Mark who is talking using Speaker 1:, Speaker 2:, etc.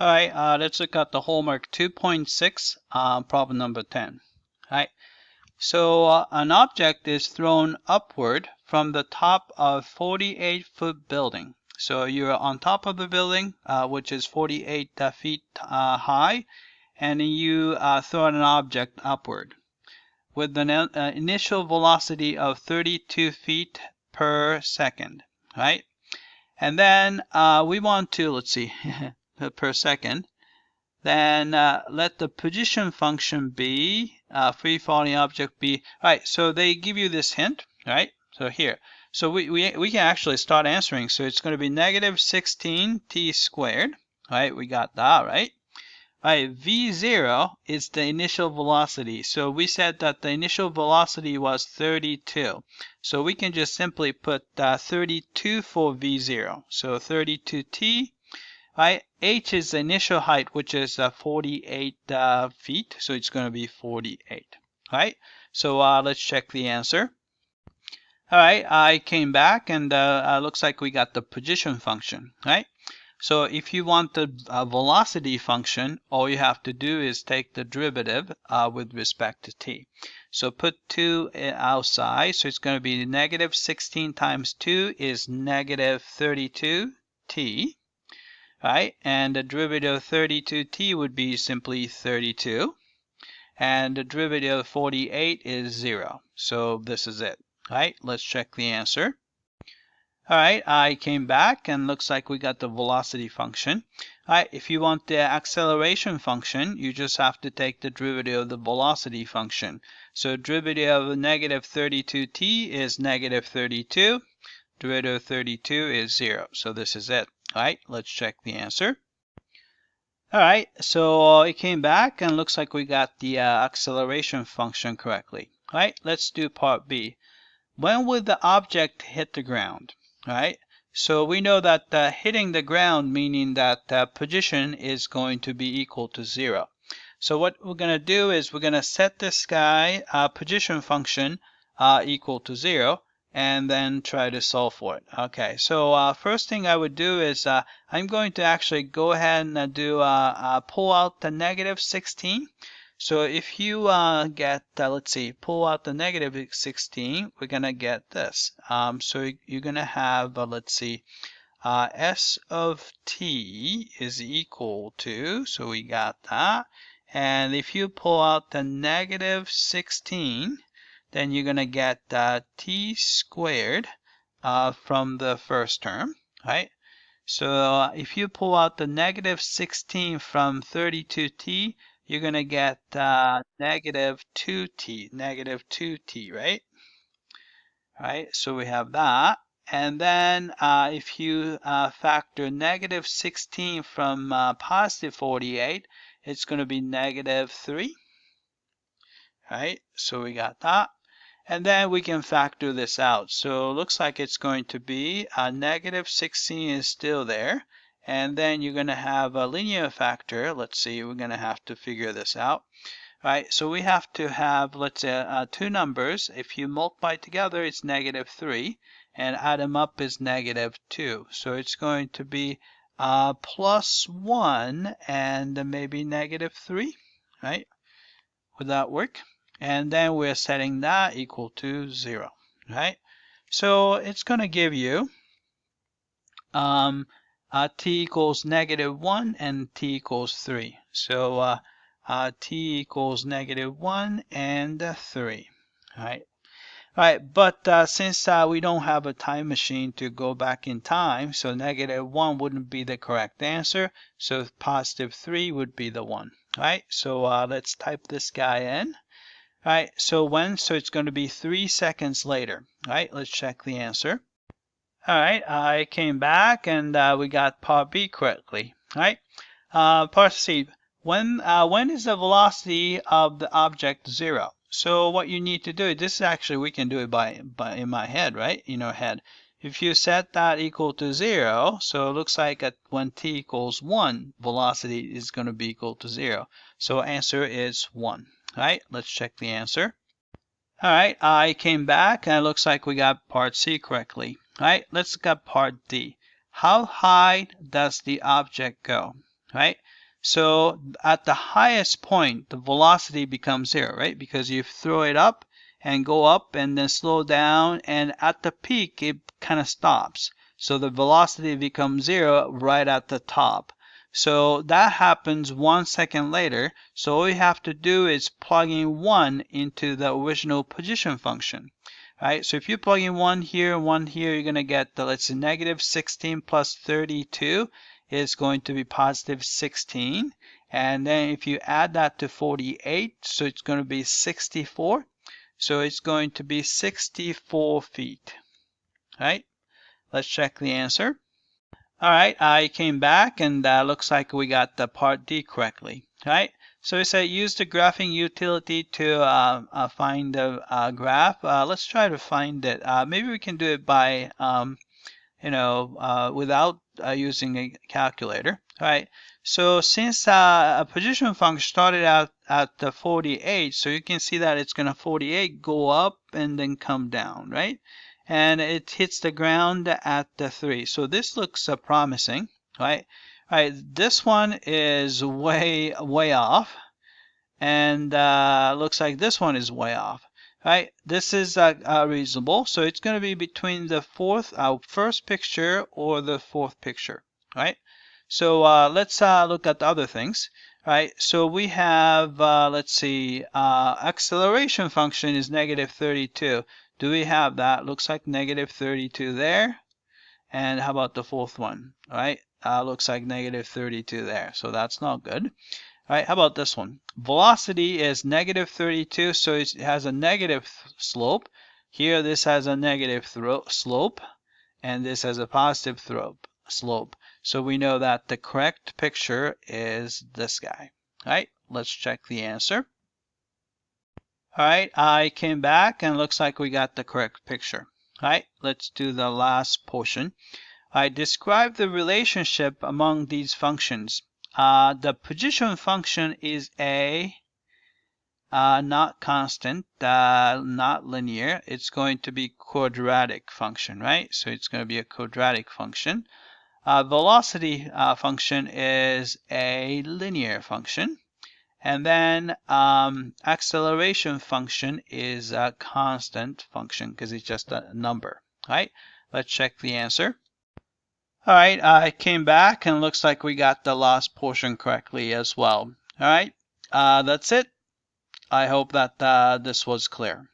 Speaker 1: All right, let's look at the homework 2.6, problem number 10. All right, so an object is thrown upward from the top of 48-foot building. So you're on top of the building, which is 48 feet high, and you throw an object upward with an initial velocity of 32 feet per second, right? And then we want to, let's see, per second. Then let the position function be, free falling object be. All right, so they give you this hint, right? So here. So we can actually start answering. So it's going to be negative 16 t squared. All right, we got that, right? All right, v0 is the initial velocity. So we said that the initial velocity was 32. So we can just simply put 32 for v0. So 32t. Right, h is the initial height, which is 48 feet, so it's going to be 48. Right, so let's check the answer. All right, I came back, and looks like we got the position function. Right, so if you want the velocity function, all you have to do is take the derivative with respect to t. So put 2 outside, so it's going to be negative 16 times 2 is negative 32t. Right, and the derivative of 32t would be simply 32, and the derivative of 48 is 0. So this is it. Right, let's check the answer. All right, I came back, and looks like we got the velocity function. All right, if you want the acceleration function, you just have to take the derivative of the velocity function. So derivative of negative 32t is negative 32. Derivative of 32 is 0. So this is it. All right, let's check the answer. All right, so it came back, and looks like we got the acceleration function correctly. All right, let's do part B. When will the object hit the ground? All right, so we know that hitting the ground, meaning that position is going to be equal to 0. So what we're going to do is we're going to set this guy position function equal to 0, and then try to solve for it. Okay, so first thing I would do is I'm going to actually go ahead and do pull out the negative 16. So if you get, let's see, pull out the negative 16, we're going to get this. So you're going to have, let's see, s of t is equal to, so we got that. And if you pull out the negative 16, then you're going to get t squared from the first term, right? So if you pull out the negative 16 from 32t, you're going to get negative 2t, right? Right, so we have that. And then if you factor negative 16 from positive 48, it's going to be negative 3. Right, so we got that. And then we can factor this out. So it looks like it's going to be negative 16 is still there. And then you're going to have a linear factor. Let's see, we're going to have to figure this out. Right, so we have to have, let's say, two numbers. If you multiply together, it's negative 3. And add them up is negative 2. So it's going to be plus 1 and maybe negative 3. Right, would that work? And then we're setting that equal to 0, right? So it's going to give you t equals negative 1 and t equals 3. So t equals negative 1 and 3, right? All right, but since we don't have a time machine to go back in time, so negative 1 wouldn't be the correct answer. So positive 3 would be the one, right? So let's type this guy in. All right, so when? So it's going to be 3 seconds later. All right, let's check the answer. All right, I came back, and we got part B correctly. All right, part C. When is the velocity of the object 0? So what you need to do, this is actually, we can do it by in my head, right? In our head. If you set that equal to 0, so it looks like when t equals 1, velocity is going to be equal to 0. So answer is 1. All right, let's check the answer. All right, I came back, and it looks like we got part C correctly. All right, let's look at part D. How high does the object go? right? So at the highest point, the velocity becomes 0, right? Because you throw it up and go up and then slow down, and at the peak, it kind of stops. So the velocity becomes 0 right at the top. So that happens 1 second later. So all you have to do is plug in 1 into the original position function. Right, so if you plug in 1 here, you're going to get the, let's say, negative 16 plus 32 is going to be positive 16. And then if you add that to 48, so it's going to be 64. So it's going to be 64 feet. Right? Let's check the answer. All right, I came back and looks like we got the part D correctly. Right? So it said use the graphing utility to find the graph. Let's try to find it. Maybe we can do it by without using a calculator, right? So since a position function started out at the 48, so you can see that it's going to 48 go up and then come down, right? And it hits the ground at the 3. So this looks promising, right? Right. This one is way off, and looks like this one is way off. Right, this is reasonable, so it's going to be between the first picture or the fourth picture, right? So let's look at the other things, right? So we have, let's see, acceleration function is negative 32. Do we have that? Looks like negative 32 there. And how about the fourth one, right? Looks like negative 32 there, so that's not good. All right, how about this one? Velocity is negative 32, so it has a negative slope. Here, this has a negative slope, and this has a positive slope. So we know that the correct picture is this guy. All right, let's check the answer. All right, I came back, and it looks like we got the correct picture. All right, let's do the last portion. I describe the relationship among these functions. The position function is not constant, not linear. It's going to be quadratic function, right? So it's going to be a quadratic function. Velocity function is a linear function. And then acceleration function is a constant function because it's just a number, right? Let's check the answer. All right, I came back and looks like we got the last portion correctly as well. All right, that's it. I hope that this was clear.